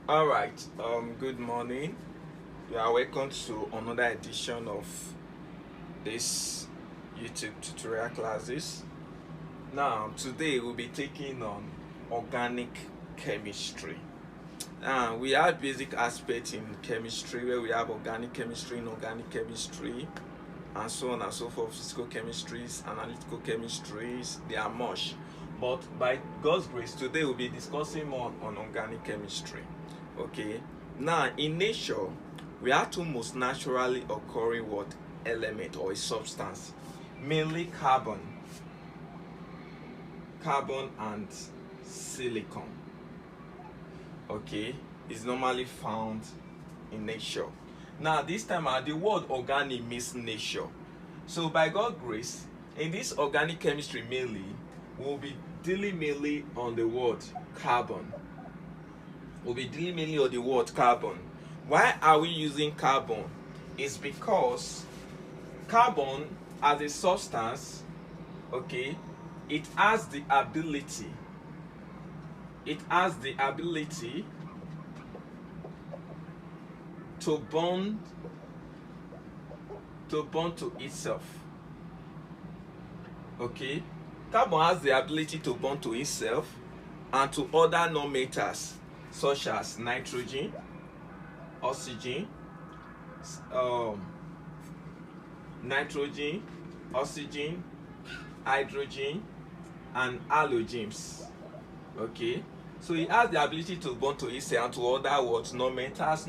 All right. Good morning. You are welcome to another edition of this YouTube tutorial classes. Now, today we'll be taking on organic chemistry. We have basic aspects in chemistry where we have organic chemistry, inorganic chemistry, and so on and so forth. Physical chemistries, analytical chemistries. They are much. But by God's grace, today we'll be discussing more on organic chemistry. Okay, now in nature we have two most naturally occurring what element or a substance, mainly carbon and silicon. Okay, is normally found in nature. Now this time the word organic means nature. So by God's grace, in this organic chemistry mainly we'll be dealing mainly on the word carbon. We'll be dealing mainly on the word carbon. Why are we using carbon? It's because carbon as a substance, okay, it has the ability to bond to itself. Okay, carbon has the ability to bond to itself and to other non-metals such as nitrogen, oxygen, hydrogen, and halogens. Okay, so it has the ability to bond to itself and to other words non-metals,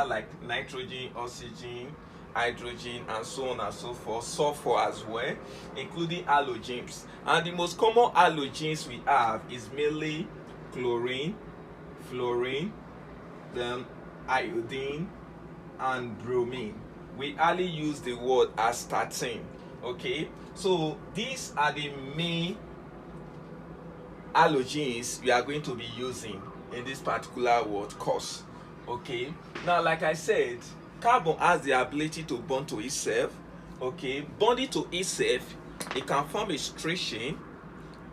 like nitrogen, oxygen, hydrogen, and so on and so forth, sulphur as well, including halogens. And the most common halogens we have is mainly chlorine, fluorine, then iodine, and bromine. We hardly use the word astatine. Okay, so these are the main halogens we are going to be using in this particular word course. Okay, now like I said, carbon has the ability to bond to itself. Okay, bonding to itself, it can form a straight chain,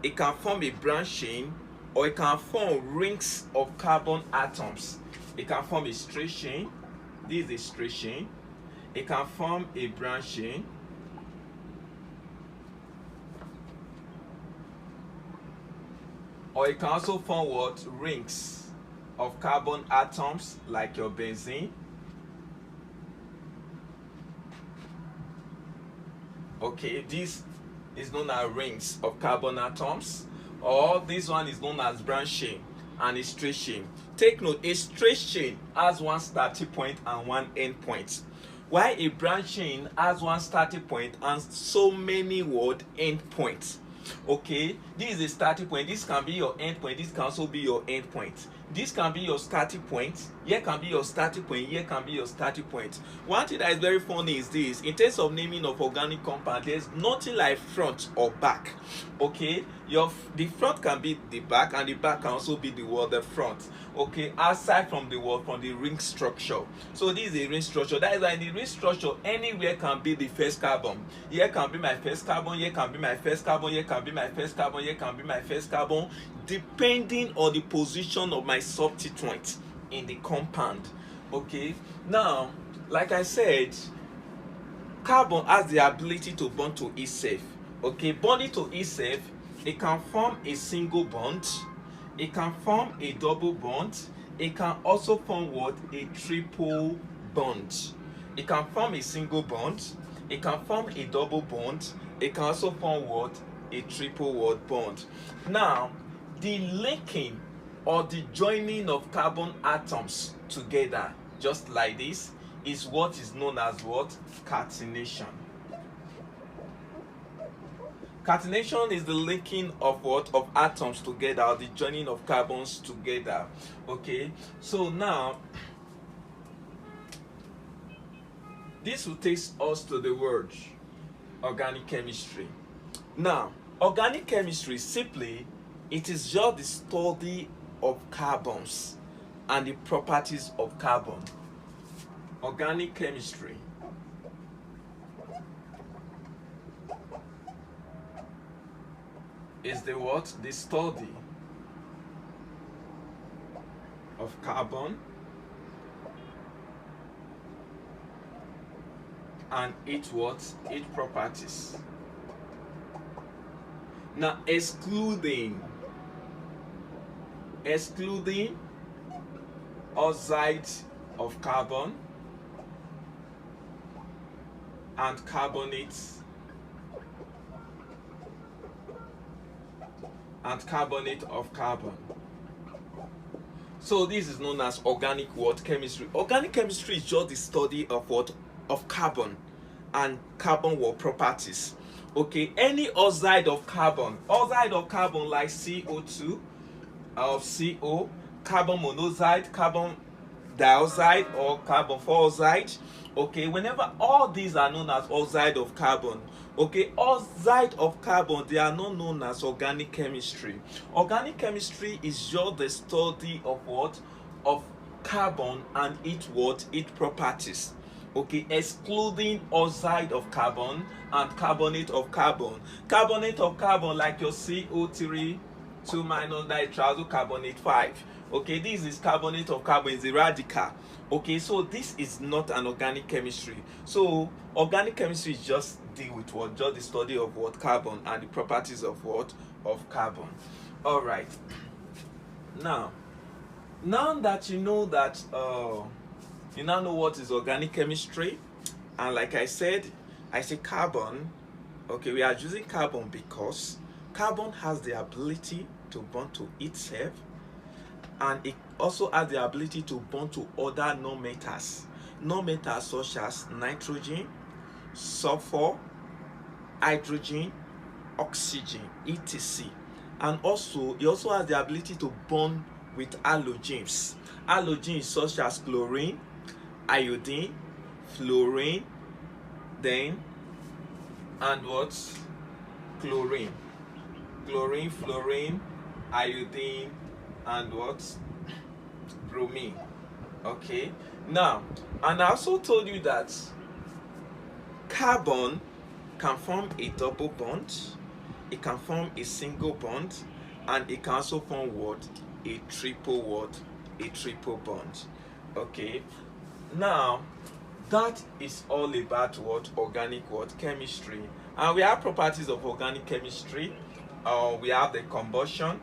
it can form a branch chain, or it can form rings of carbon atoms. It can form a straight chain. This is a straight chain. It can form a branch chain. Or it can also form what? Rings of carbon atoms, like your benzene. Okay, this is known as rings of carbon atoms, or this one is known as branch chain and a straight chain. Take note, a straight chain has one starting point and one end point, while a branch chain has one starting point and so many end points. Okay, this is a starting point, this can be your end point, this can also be your end point. This can be your starting point, here can be your starting point, here can be your starting point. One thing that is very funny is this: in terms of naming of organic compound, there's nothing like front or back. Okay, the front can be the back, and the back can also be the front. Okay, aside from the ring structure. So this is a ring structure. That is why in the ring structure, anywhere can be the first carbon. Here can be my first carbon, here can be my first carbon, here can be my first carbon, here can be my first carbon, depending on the position of my substituent in the compound. Okay, now like I said, carbon has the ability to bond to itself. Okay, bonding to itself, it can form a single bond, it can form a double bond, it can also form what? A triple bond. It can form a single bond, it can form a double bond, it can also form what? A triple bond. Now the linking or the joining of carbon atoms together just like this is what is known as what? Catenation. Catenation is the linking of what? Of atoms together, or the joining of carbons together. Okay, so now this will take us to the word organic chemistry. Now organic chemistry, simply, it is just the study of carbons and the properties of carbon. Organic chemistry is the study of carbon and its what? Its properties. Now excluding oxides of carbon and carbonate of carbon. So this is known as organic what? Chemistry. Organic chemistry is just the study of what? Of carbon and carbon what? Properties. Okay, any oxide of carbon like CO2 of CO, carbon monoxide, carbon dioxide, or carbon dioxide. Okay, whenever all these are known as oxide of carbon, okay, oxide of carbon, they are not known as organic chemistry. Organic chemistry is just the study of what? Of carbon and its what? Its properties. Okay, excluding oxide of carbon and carbonate of carbon. Carbonate of carbon like your CO3 2 minus trioxocarbonates 5. Okay, this is carbonate of carbon, is a radical. Okay, so this is not an organic chemistry. So organic chemistry is just deal with what? Just the study of what? Carbon and the properties of what? Of carbon. All right. Now that you know that you now know what is organic chemistry, and like I said carbon. Okay, we are using carbon because carbon has the ability to bond to itself, and it also has the ability to bond to other non-metals such as nitrogen, sulphur, hydrogen, oxygen, etc. And also it also has the ability to bond with halogens such as chlorine, iodine, fluorine, then and what? Chlorine, fluorine, iodine, and what? Bromine. Okay, now, and I also told you that carbon can form a double bond, it can form a single bond, and it can also form what? A triple bond. Okay, now that is all about what? Organic what? Chemistry. And we have properties of organic chemistry. We have the combustion.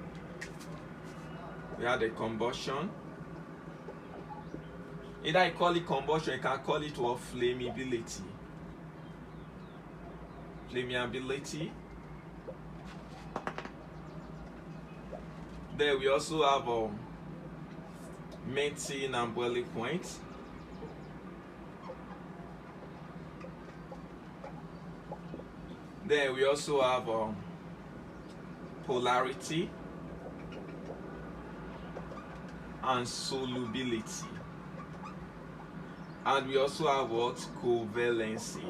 Either you call it combustion, you can call it what? Flammability. Then we also have melting and boiling point. Then we also have polarity and solubility. And we also have what? Covalency.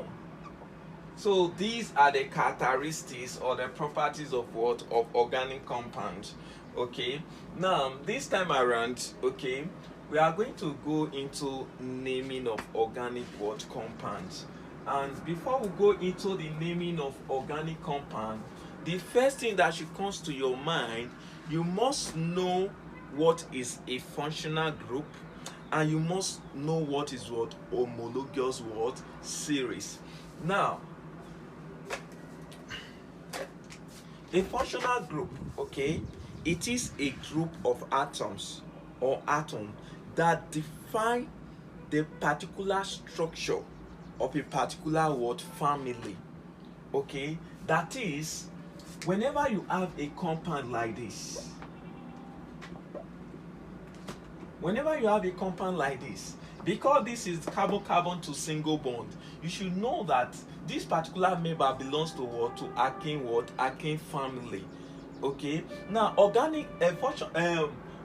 So these are the characteristics or the properties of what? Of organic compound. Okay, now this time around, okay, we are going to go into naming of organic what? Compounds. And before we go into the naming of organic compound, the first thing that should come to your mind, you must know what is a functional group, and you must know what is what? Homologous what? Series. Now, a functional group, okay, it is a group of atoms or atom that define the particular structure of a particular what? Family. Okay, that is, whenever you have a compound like this, because this is carbon to single bond, you should know that this particular member belongs to what? To alkane family. Okay, now organic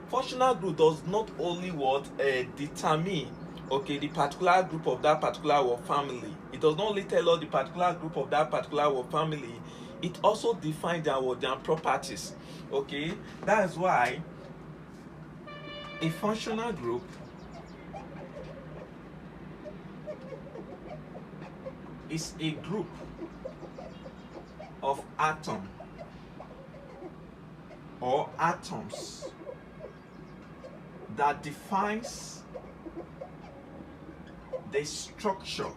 functional group does not only what? Determine, okay, the particular group of that particular family. It does not only tell us the particular group of that particular family, it also defines their properties. Okay, that is why a functional group is a group of atoms or atoms that defines the structure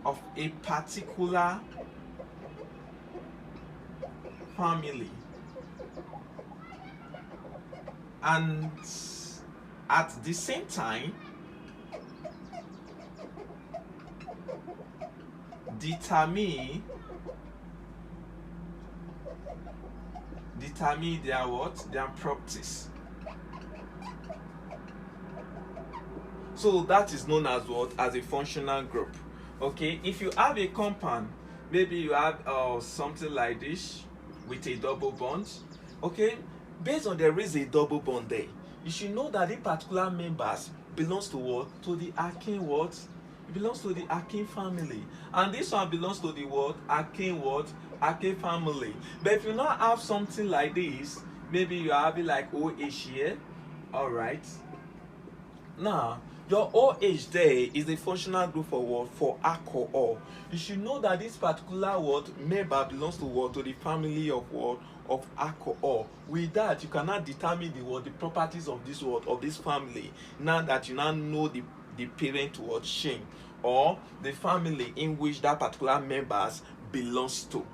of a particular family, and at the same time determine their what? Their properties. So that is known as what? As a functional group. Okay, if you have a compound, maybe you have something like this with a double bond. Okay, based on there is a double bond there, you should know that the particular members belongs to what? To the alkene what? It belongs to the alkene family, and this one belongs to the what? Alkene what? Alkene family. But if you not have something like this, maybe you are having like OH here. All right, now your OH there is the functional group for what? For alcohol. You should know that this particular what? Member belongs to what? To the family of what? Of alcohol. With that, you cannot determine the what? The properties of this what? Of this family. Now that you now know the parent what? Chain, or the family in which that particular members belongs to.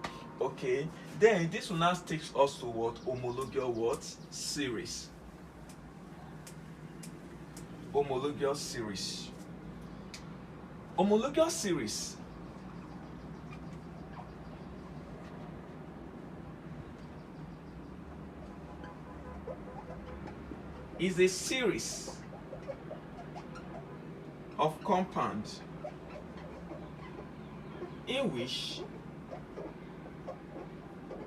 Okay, then this will now take us to what? Homologous what? Series. Homologous series. Homologous series is a series of compounds in which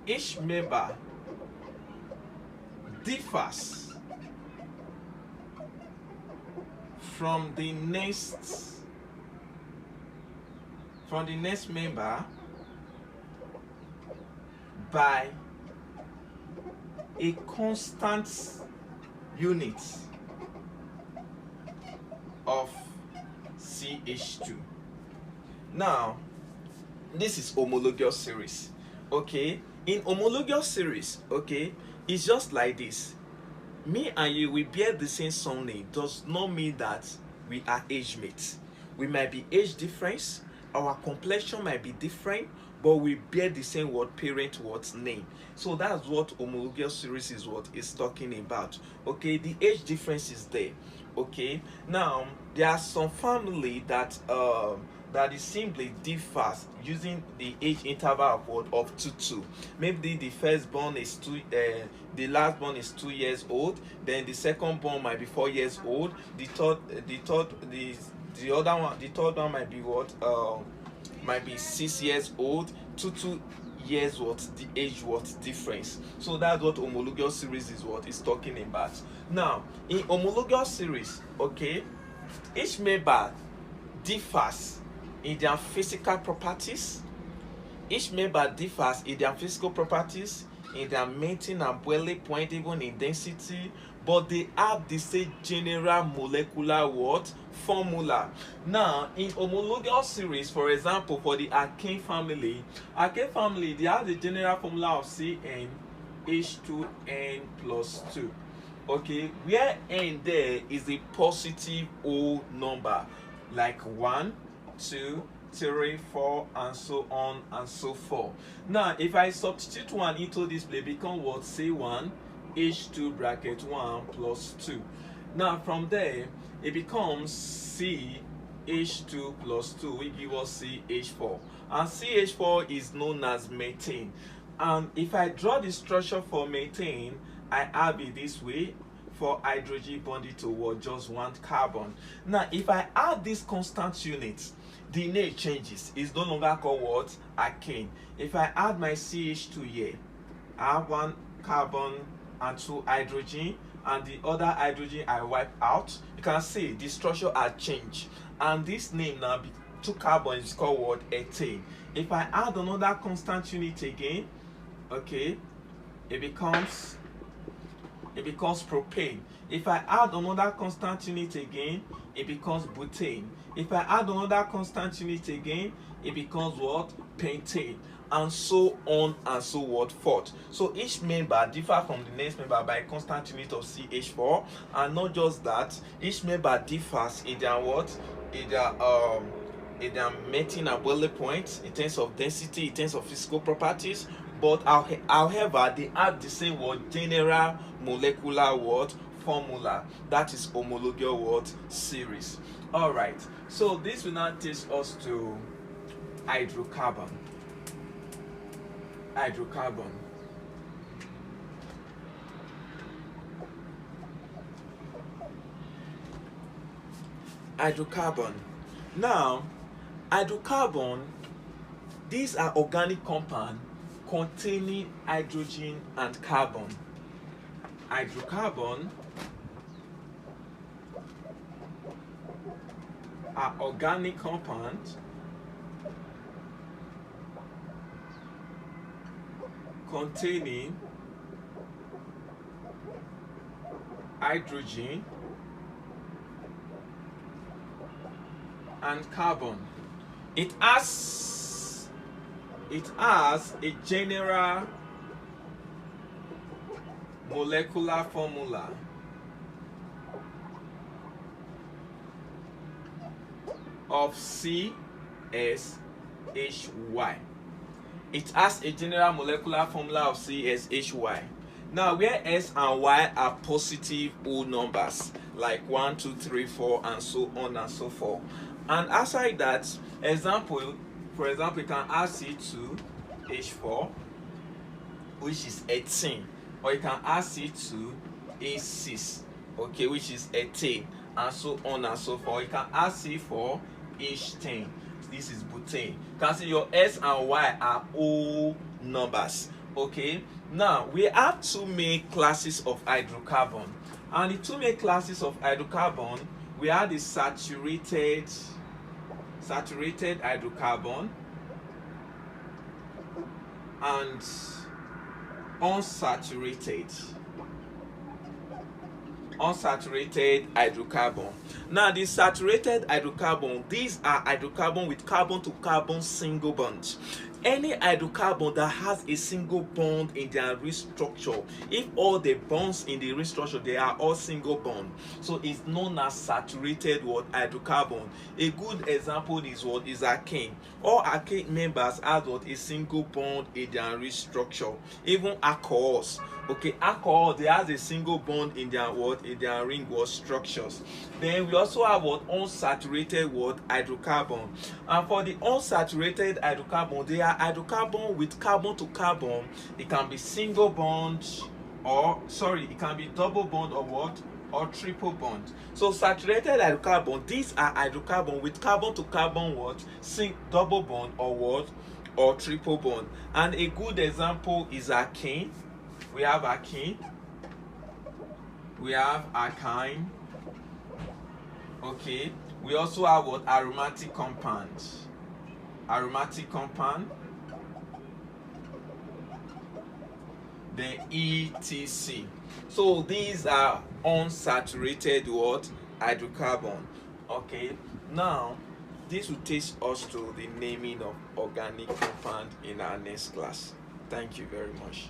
each member differs from the next member by a constant unit of CH2. Now, this is homologous series. Okay, in homologous series, okay, it's just like this. Me and you, we bear the same surname, does not mean that we are age mates. We might be age difference, our complexion might be different, but we bear the same what? Parent what? Name. So that's what homologous series is what is talking about. Okay, the age difference is there. Okay, now there are some family that that is simply differs using the age interval of what? Of 2. Maybe the first born is the last born is 2 years old, then the second born might be 4 years old, the third one might be what? Might be 6 years old, 2 years what? The age what? Difference. So that's what homologous series is what is talking about. Now, in homologous series, okay, each member differs in their physical properties. Each member differs in their physical properties, in their melting and boiling point, even in density, but they have the same general molecular what? Formula. Now, in homologous series, for example, for the alkane family, they have the general formula of CnH2n+2. Okay, where n there is a positive whole number, like 1, 2, 3, 4, and so on and so forth. Now, if I substitute 1 into this place, become what? Say 1 H2 bracket 1 plus 2. Now from there it becomes CH2 plus 2, which give us CH4, and CH4 is known as methane. And if I draw the structure for methane, I have it this way. For hydrogen bonded to what? Just one carbon. Now if I add this constant unit, the name changes. It's no longer called what? Alkane. If I add my CH2 here, I have 1 carbon and 2 hydrogen, and the other hydrogen I wipe out. You can see the structure has changed, and this name now 2 carbon is called what? Ethane. If I add another constant unit again, okay, it becomes propane. If I add another constant unit again, it becomes butane. If I add another constant unit again, it becomes what? Pentane. And so on and so forth. So each member differs from the next member by a constant unit of CH4, and not just that, each member differs in their what? In their they are meeting at boiling point in terms of density, in terms of physical properties, but however they have the same word general molecular word formula, that is homologous word series. All right, so this will now take us to hydrocarbon. Hydrocarbon. Hydrocarbon. Now, hydrocarbon, these are organic compounds containing hydrogen and carbon. Hydrocarbon are organic compounds containing hydrogen and carbon. It has a general molecular formula of CSHY. It has a general molecular formula of CSHY. Now, where S and Y are positive whole numbers, like 1, 2, 3, 4, and so on and so forth. And aside that, for example, you can add C2H4, which is 18, or you can add C2H6, okay, which is 18, and so on and so forth. You can add C4H10, this is butane. You can see your S and Y are whole numbers, okay. Now, we have two main classes of hydrocarbon, and the two main classes of hydrocarbon, we have the saturated hydrocarbon and unsaturated hydrocarbon. Now, the saturated hydrocarbon, these are hydrocarbon with carbon to carbon single bond. Any hydrocarbon that has a single bond in their ring structure, if all the bonds in the ring structure they are all single bond, so it's known as saturated hydrocarbon. A good example is what is alkane. All alkane members have a single bond in their ring structure. Even alcohols, okay, alcohol, they have a single bond in their ring structures. Then we also have unsaturated hydrocarbon. And for the unsaturated hydrocarbon, they are hydrocarbon with carbon to carbon. It can be single bond, it can be double bond or triple bond. So saturated hydrocarbon, these are hydrocarbon with carbon to carbon double bond or triple bond. And a good example is alkane. We have alkene, we have alkyne, okay. We also have aromatic compound, then etc. So these are unsaturated hydrocarbon, okay. Now, this will take us to the naming of organic compound in our next class. Thank you very much.